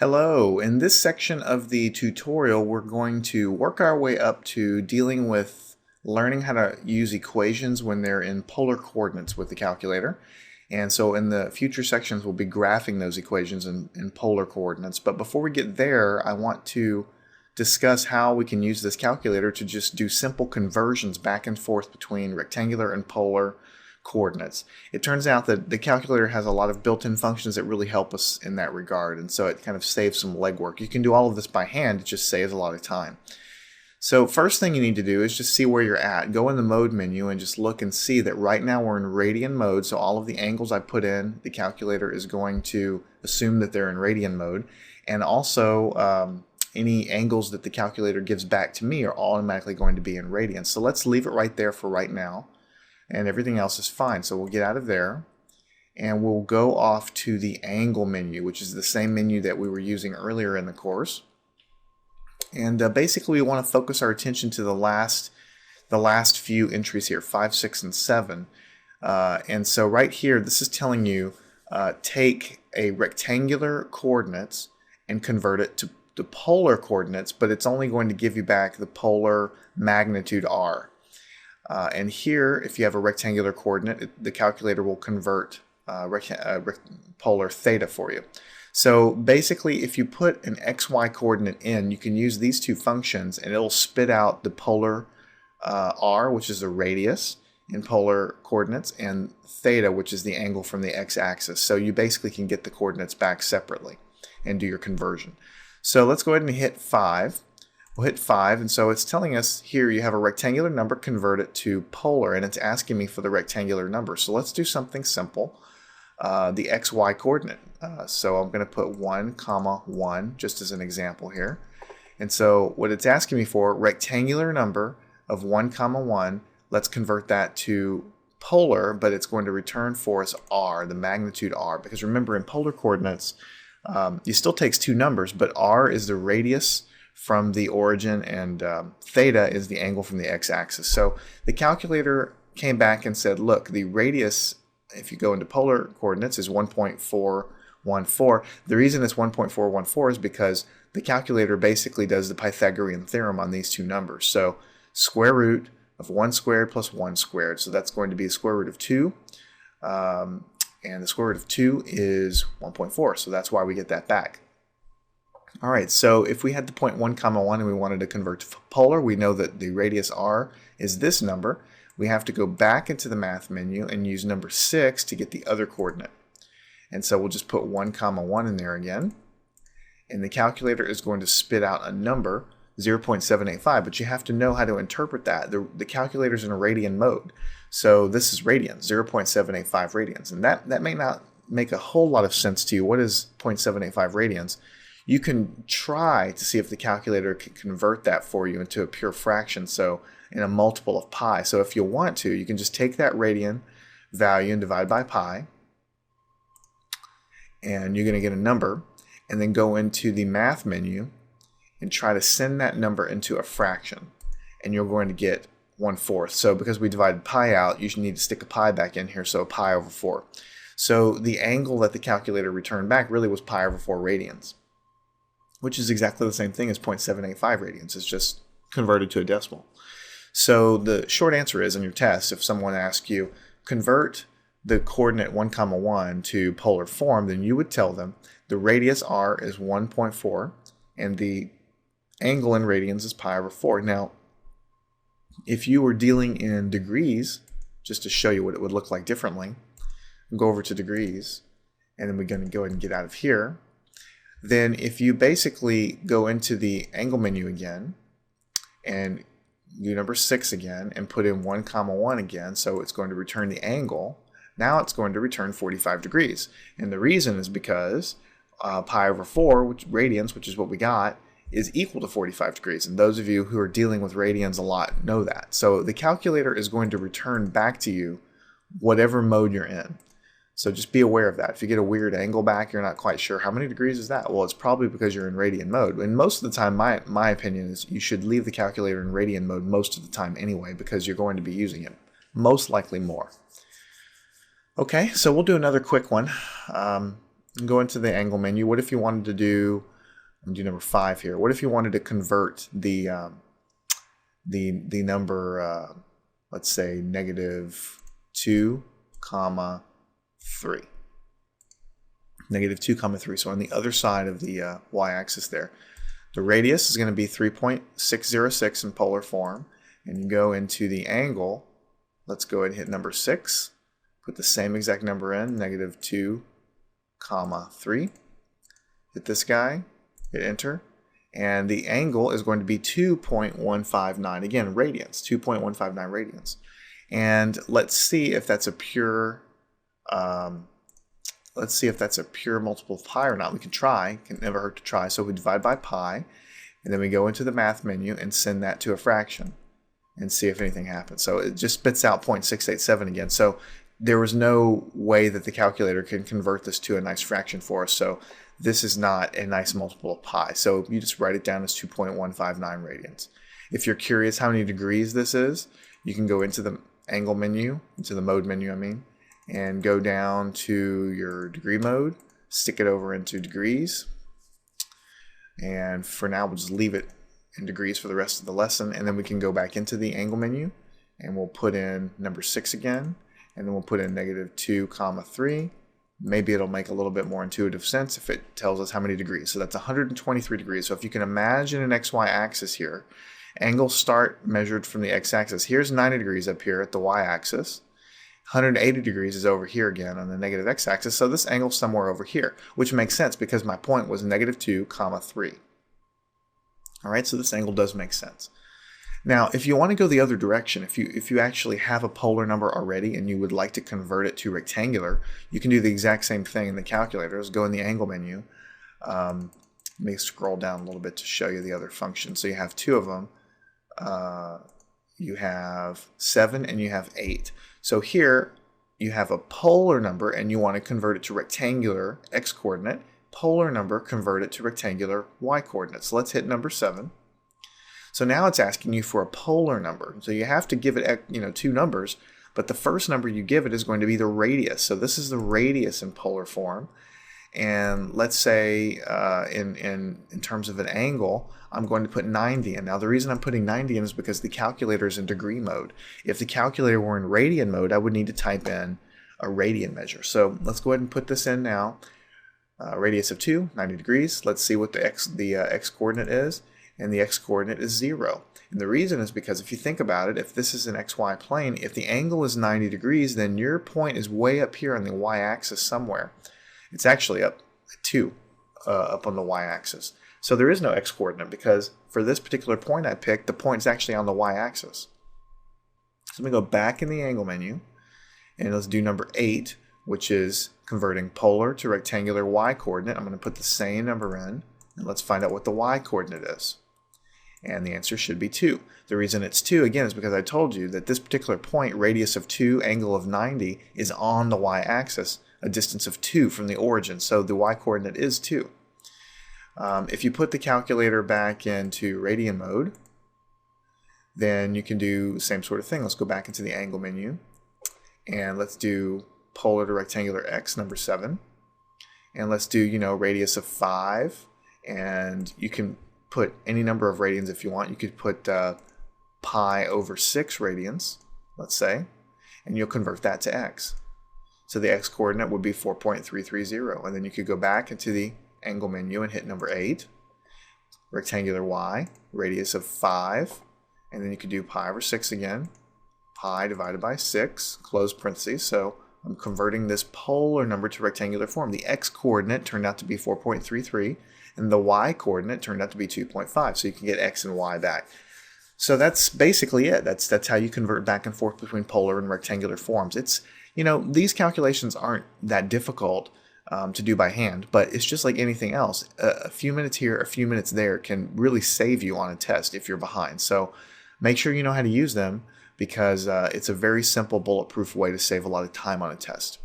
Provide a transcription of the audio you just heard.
Hello, in this section of the tutorial we're going to work our way up to dealing with learning how to use equations when they're in polar coordinates with the calculator. And so in the future sections we'll be graphing those equations in polar coordinates. But before we get there, I want to discuss how we can use this calculator to just do simple conversions back and forth between rectangular and polar coordinates. It turns out that the calculator has a lot of built-in functions that really help us in that regard, and so it kind of saves some legwork. You can do all of this by hand, it just saves a lot of time. So first thing you need to do is just see where you're at. Go in the mode menu and just look and see that right now we're in radian mode, so all of the angles I put in, the calculator is going to assume that they're in radian mode, and also any angles that the calculator gives back to me are automatically going to be in radians. So let's leave it right there for right now, and everything else is fine. So we'll get out of there and we'll go off to the angle menu, which is the same menu that we were using earlier in the course. And basically we want to focus our attention to the last few entries here, 5, 6, and 7. And so right here, this is telling you take a rectangular coordinates and convert it to the polar coordinates, but it's only going to give you back the polar magnitude r. And here, if you have a rectangular coordinate, the calculator will convert polar theta for you. So basically, if you put an xy coordinate in, you can use these two functions and it'll spit out the polar r, which is the radius in polar coordinates, and theta, which is the angle from the x-axis. So you basically can get the coordinates back separately and do your conversion. So let's go ahead and hit 5. We'll hit 5, and so it's telling us here you have a rectangular number, convert it to polar, and it's asking me for the rectangular number. So let's do something simple, the xy coordinate. So I'm going to put 1, 1, just as an example here. And so what it's asking me for, rectangular number of 1, 1, let's convert that to polar, but it's going to return for us r, the magnitude r, because remember in polar coordinates, it still takes two numbers, but r is the radius from the origin, and theta is the angle from the x-axis. So the calculator came back and said, look, the radius, if you go into polar coordinates, is 1.414. The reason it's 1.414 is because the calculator basically does the Pythagorean theorem on these two numbers. So square root of 1 squared plus 1 squared. So that's going to be the square root of 2. And the square root of 2 is 1.4. So that's why we get that back. Alright, so if we had the point 1, 1 and we wanted to convert to polar, we know that the radius r is this number. We have to go back into the math menu and use number 6 to get the other coordinate. And so we'll just put 1, 1 in there again. And the calculator is going to spit out a number, 0.785, but you have to know how to interpret that. The calculator is in a radian mode. So this is radians, 0.785 radians. And that may not make a whole lot of sense to you. What is 0.785 radians? You can try to see if the calculator can convert that for you into a pure fraction, so in a multiple of pi. So if you want to, you can just take that radian value and divide by pi, and you're going to get a number, and then go into the math menu and try to send that number into a fraction, and you're going to get 1/4. So because we divided pi out, you should need to stick a pi back in here, so pi over 4. So the angle that the calculator returned back really was pi over 4 radians, which is exactly the same thing as 0.785 radians. It's just converted to a decimal. So the short answer is, in your test, if someone asks you, convert the coordinate 1, 1 to polar form, then you would tell them the radius r is 1.4 and the angle in radians is pi over 4. Now, if you were dealing in degrees, just to show you what it would look like differently, go over to degrees, and then we're going to go ahead and get out of here. Then if you basically go into the angle menu again and do number 6 again and put in 1, 1 again, so it's going to return the angle, now it's going to return 45 degrees. And the reason is because pi over 4, which radians, which is what we got, is equal to 45 degrees. And those of you who are dealing with radians a lot know that. So the calculator is going to return back to you whatever mode you're in. So just be aware of that. If you get a weird angle back, you're not quite sure how many degrees is that. Well, it's probably because you're in radian mode. And most of the time, my opinion is you should leave the calculator in radian mode most of the time anyway, because you're going to be using it most likely more. Okay, so we'll do another quick one. Go into the angle menu. What if you wanted to do and do number 5 here. What if you wanted to convert the number, let's say -2, 3. -2, 3. So on the other side of the y-axis there. The radius is going to be 3.606 in polar form. And you go into the angle. Let's go ahead and hit number 6. Put the same exact number in, -2, 3. Hit this guy, hit enter. And the angle is going to be 2.159. Again, radians, 2.159 radians. And let's see if that's a pure multiple of pi or not. We can try. Can never hurt to try. So we divide by pi, and then we go into the math menu and send that to a fraction and see if anything happens. So it just spits out 0.687 again. So there was no way that the calculator can convert this to a nice fraction for us. So this is not a nice multiple of pi. So you just write it down as 2.159 radians. If you're curious how many degrees this is, you can go into the angle menu, into the mode menu, I mean, and go down to your degree mode, stick it over into degrees. And for now, we'll just leave it in degrees for the rest of the lesson. And then we can go back into the angle menu and we'll put in number 6 again. And then we'll put in -2, 3. Maybe it'll make a little bit more intuitive sense if it tells us how many degrees. So that's 123 degrees. So if you can imagine an XY axis here, angles start measured from the x-axis. Here's 90 degrees up here at the y-axis. 180 degrees is over here again on the negative x-axis. So this angle's somewhere over here, which makes sense because my point was -2, 3. All right, so this angle does make sense. Now, if you want to go the other direction, if you actually have a polar number already and you would like to convert it to rectangular, you can do the exact same thing in the calculator. Just go in the angle menu. Let me scroll down a little bit to show you the other functions. So you have 2 of them. You have 7 and you have 8. So here you have a polar number and you want to convert it to rectangular x-coordinate. Polar number, convert it to rectangular y-coordinate. So let's hit number 7. So now it's asking you for a polar number. So you have to give it 2 numbers, but the first number you give it is going to be the radius. So this is the radius in polar form. And let's say in terms of an angle, I'm going to put 90 in. Now the reason I'm putting 90 in is because the calculator is in degree mode. If the calculator were in radian mode, I would need to type in a radian measure. So let's go ahead and put this in now. Radius of 2, 90 degrees. Let's see what the x-coordinate is. And the x-coordinate is 0. And the reason is because if you think about it, if this is an xy plane, if the angle is 90 degrees, then your point is way up here on the y-axis somewhere. It's actually up 2, up on the y-axis. So there is no x-coordinate because for this particular point I picked, the point is actually on the y-axis. So let me go back in the angle menu, and let's do number 8, which is converting polar to rectangular y-coordinate. I'm going to put the same number in, and let's find out what the y-coordinate is. And the answer should be 2. The reason it's 2, again, is because I told you that this particular point, radius of 2, angle of 90, is on the y-axis, a distance of 2 from the origin. So the y-coordinate is 2. If you put the calculator back into radian mode, then you can do the same sort of thing. Let's go back into the angle menu, and let's do polar to rectangular x, number 7. And let's do, radius of 5, and you can put any number of radians if you want. You could put pi over 6 radians, let's say, and you'll convert that to x. So the x-coordinate would be 4.330, and then you could go back into the angle menu and hit number 8, rectangular y, radius of 5, and then you could do pi over 6 again, pi divided by 6, close parentheses. So I'm converting this polar number to rectangular form. The x-coordinate turned out to be 4.33, and the y-coordinate turned out to be 2.5. So you can get x and y back. So that's basically it. That's how you convert back and forth between polar and rectangular forms. It's, these calculations aren't that difficult to do by hand, but it's just like anything else. A few minutes here, a few minutes there can really save you on a test if you're behind. So make sure you know how to use them, because it's a very simple, bulletproof way to save a lot of time on a test.